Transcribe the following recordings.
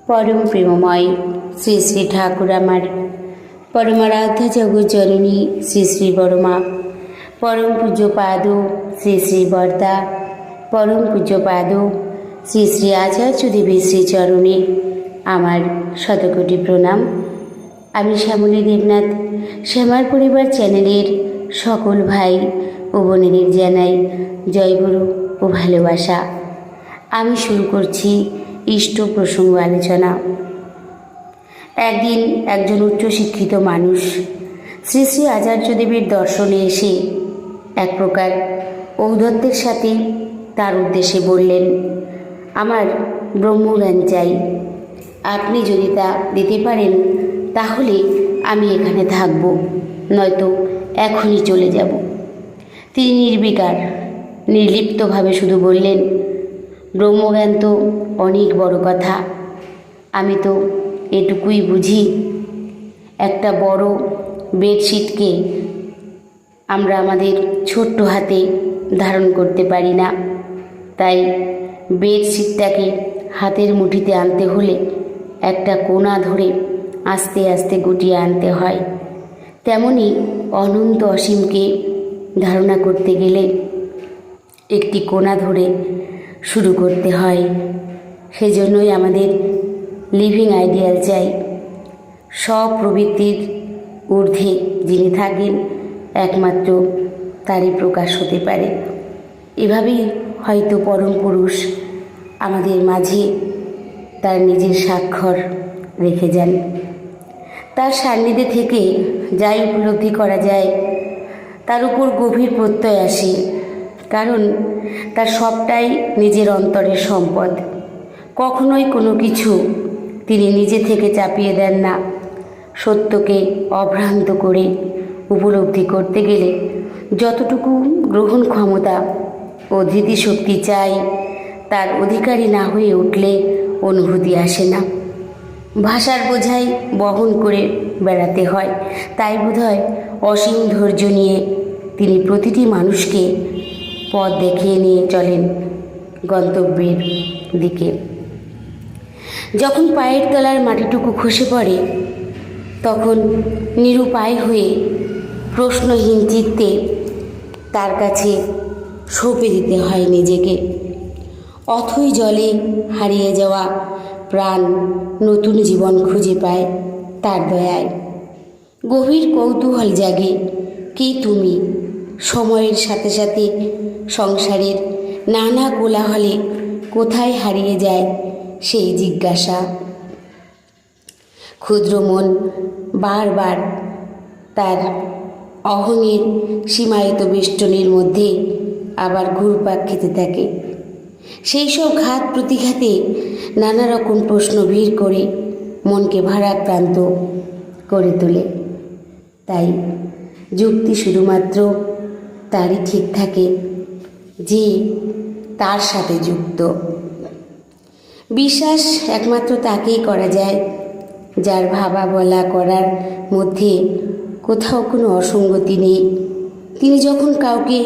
পরম প্রেমময় শ্রী শ্রী ঠাকুর আমার পরমারাধ্য জগজ্জননী শ্রী শ্রী বড়মা, পরম পূজ্যপাদ শ্রী শ্রী বরদা, পরম পূজ্যপাদ শ্রী শ্রী আচার্য দেবের শ্রীচরণে আমার শতকোটি প্রণাম। আমি শ্যামলী দেবনাথ, শ্যামার পরিবার চ্যানেলের সকল ভাই ও বোনেদের জানাই জয়গুরু ও ভালোবাসা। আমি শুরু করছি ইষ্ট প্রসঙ্গ আলোচনা। একদিন একজন উচ্চশিক্ষিত মানুষ শ্রী শ্রী আচার্যদেবের দর্শনে এসে এক প্রকার ঔদ্ধত্যের সাথে তার উদ্দেশ্যে বললেন, আমার ব্রহ্মজ্ঞান চাই, আপনি যদি তা দিতে পারেন তাহলে আমি এখানে থাকব, নয়তো এখনই চলে যাব। তিনি নির্বিকার নির্লিপ্তভাবে শুধু বললেন, ব্রহ্মজ্ঞান তো অনেক বড় কথা, আমি তো এটুকুই বুঝি, একটা বড় বেডশিটকে আমরা আমাদের ছোট্ট হাতে ধারণ করতে পারি না, তাই বেডশিটটাকে হাতের মুঠিতে আনতে হলে একটা কোণা ধরে আস্তে আস্তে গুটিয়ে আনতে হয়। তেমনি অনন্ত অসীমকে ধারণা করতে গেলে একটি কোণা ধরে শুরু করতে হয়। সেজন্যই আমাদের লিভিং আইডিয়াল চাই। সব প্রবৃত্তির ঊর্ধ্বে যিনি থাকেন একমাত্র তারই প্রকাশ হতে পারে। এভাবেই হয়তো পরম পুরুষ আমাদের মাঝে তার নিজের স্বাক্ষর রেখে যান। তার সান্নিধ্যে থেকে যাই উপলব্ধি করা যায় তার উপর গভীর প্রত্যয় আসে, কারণ তার সবটাই নিজের অন্তরের সম্পদ। কখনোই কোনো কিছু তিনি নিজে থেকে চাপিয়ে দেন না। সত্যকে অভ্রান্ত করে উপলব্ধি করতে গেলে যতটুকু গ্রহণ ক্ষমতা ও ধৃতিশক্তি চাই, তার অধিকারী না হয়ে উঠলে অনুভূতি আসে না। ভাষার বোঝাই বহন করে বেড়াতে হয়। তাই বোধহয় অসীম ধৈর্য নিয়ে তিনি প্রতিটি মানুষকে পথ দেখিয়ে নিয়ে চলেন গন্তব্যের দিকে। যখন পায়ের তলার মাটিটুকু খসে পড়ে, তখন নিরুপায় হয়ে প্রশ্নহীন চিত্তে তার কাছে সঁপে দিতে হয় নিজেকে। অথই জলে হারিয়ে যাওয়া প্রাণ নতুন জীবন খুঁজে পায় তার দয়ায়। গভীর কৌতূহল জাগে, কে তুমি? সময়ের সাথে সাথে সংসারের নানা কোলাহলে কোথায় হারিয়ে যায় সেই জিজ্ঞাসা। ক্ষুদ্র মন বারবার তার অহংয়ের সীমায়িত বেষ্টনীর মধ্যে আবার ঘুরপাক খেতে থাকে। সেই সব ঘাত প্রতিঘাতে নানা রকম প্রশ্ন ভিড় করে মনকে ভারাক্রান্ত করে তোলে। তাই যুক্তি শুধুমাত্র তারই ঠিক থাকে যে তার সাথে যুক্ত। বিশ্বাস একমাত্র তাকেই করা যায় যার ভাবা বলা করার মধ্যে কোথাও কোনো অসঙ্গতি নেই। তিনি যখন কাউকে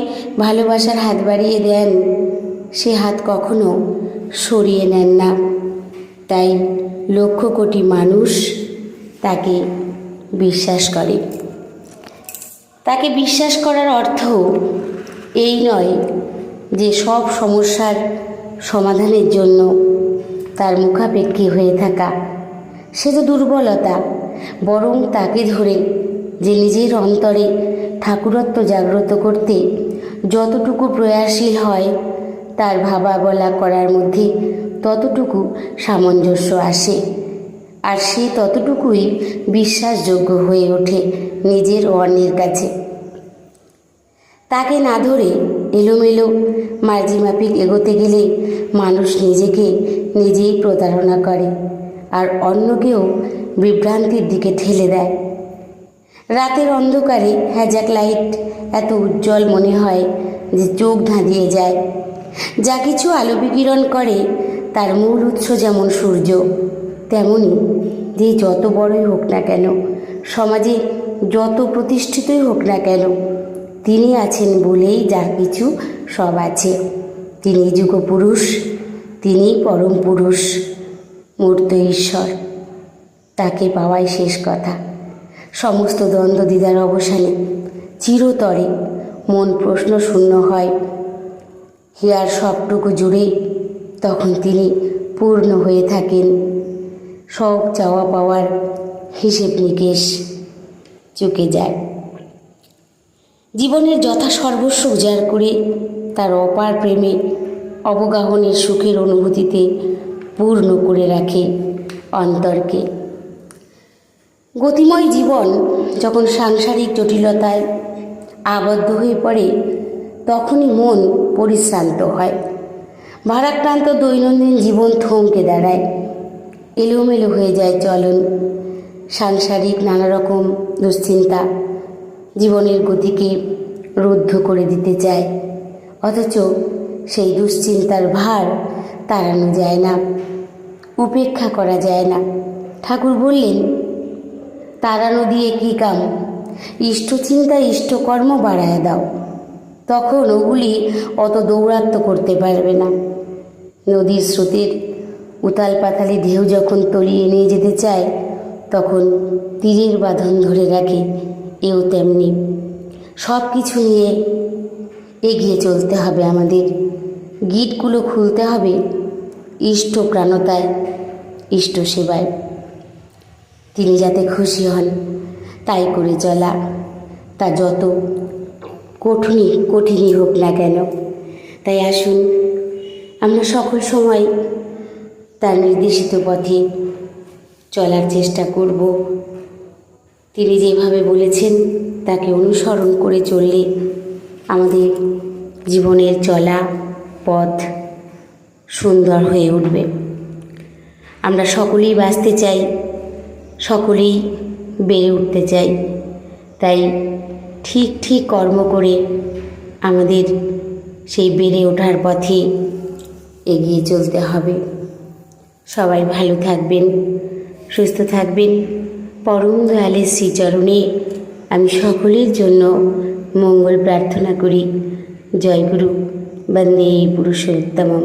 ভালোবাসার হাত বাড়িয়ে দেন, সে হাত কখনো সরিয়ে নেন না। তাই লক্ষ কোটি মানুষ তাকে বিশ্বাস করে। তাকে বিশ্বাস করার অর্থ এই নয় যে সব সমস্যার সমাধানের জন্য তার মুখাপেক্ষী হয়ে থাকা সে তো দুর্বলতা, বরং তাকে ধরে যে নিজের অন্তরে ঠাকুরত্ব জাগ্রত করতে যতটুকু প্রয়াসশীল হয়, তার ভাবা বলা করার মধ্যে ততটুকু সামঞ্জস্য আসে, আর সে ততটুকুই বিশ্বাসযোগ্য হয়ে ওঠে নিজের ও অন্যের কাছে। তাকে না ধরে এলোমেলো মার্জিমাফিক এগোতে গেলে মানুষ নিজেকে নিজেই প্রতারণা করে আর অন্যকেও বিভ্রান্তির দিকে ঠেলে দেয়। রাতের অন্ধকারে হ্যাজাক লাইট এত উজ্জ্বল মনে হয় যে চোখ ধাঁধিয়ে যায়। যা কিছু আলো বিকিরণ করে তার মূল উৎস যেমন সূর্য, তেমনি যে যত বড়ই হোক না কেন, সমাজে যত প্রতিষ্ঠিতই হোক না কেন, তিনি আছেন বলেই যা কিছু সব আছে। তিনি যুগপুরুষ, তিনি পরম পুরুষ। মূর্ত ঈশ্বর, তাকে পাওয়াই শেষ কথা। সমস্ত দ্বন্দ্ব দ্বিধার অবসানে চিরতরে মন প্রশ্ন শূন্য হয়। হিয়ার সবটুকু জুড়ে তখন তিনি পূর্ণ হয়ে থাকেন। সব চাওয়া পাওয়ার হিসেব নিকেশ চুকে যায়। জীবনের যথা সর্বস্ব উজাড় করে তার অপার প্রেমে অবগাহনের সুখের অনুভূতিতে পূর্ণ করে রাখে অন্তরকে। গতিময় জীবন যখন সাংসারিক জটিলতায় আবদ্ধ হয়ে পড়ে, তখনই মন পরিশ্রান্ত হয়। ভারাক্রান্ত দৈনন্দিন জীবন থমকে দাঁড়ায়, এলোমেলো হয়ে যায় চলন। সাংসারিক নানা রকম দুশ্চিন্তা জীবনের গতিকে রুদ্ধ করে দিতে চায়, অথচ সেই দুশ্চিন্তার ভার তাড়ানো যায় না, উপেক্ষা করা যায় না। ঠাকুর বললেন, তাড়ানো দিয়ে কী কাম, ইষ্টচিন্তা ইষ্টকর্ম বাড়ায় দাও, তখন ওগুলি অত দৌরাত্ম্য করতে পারবে না। নদীর স্রোতের উতাল পাতালে ঢেউ যখন তলিয়ে নিয়ে যেতে চায়, তখন তীরের বাঁধন ধরে রাখে। এও তেমনি সব কিছু নিয়ে এগিয়ে চলতে হবে আমাদের। গিঁটগুলো খুলতে হবে ইষ্টপ্রাণতায়, ইষ্ট সেবায়। তিনি যাতে খুশি হন তাই করে চলা, তা যত কঠিনই হোক না কেন। তাই আসুন আমরা সকল সময় তার নির্দেশিত পথে চলার চেষ্টা করব। তিনি যেভাবে বলেছেন তাকে অনুসরণ করে চললে আমাদের জীবনের চলা পথ সুন্দর হয়ে উঠবে। আমরা সকলেই বাঁচতে চাই, সকলেই বেড়ে উঠতে চাই। তাই ঠিক কর্ম করে আমাদের সেই বেড়ে ওঠার পথে এগিয়ে চলতে হবে। সবাই ভালো থাকবেন, সুস্থ থাকবেন। পরম দয়ালের শ্রীচরণে আমি সকলের জন্য মঙ্গল প্রার্থনা করি। জয় গুরু, বন্দে পুরুষোত্তমম।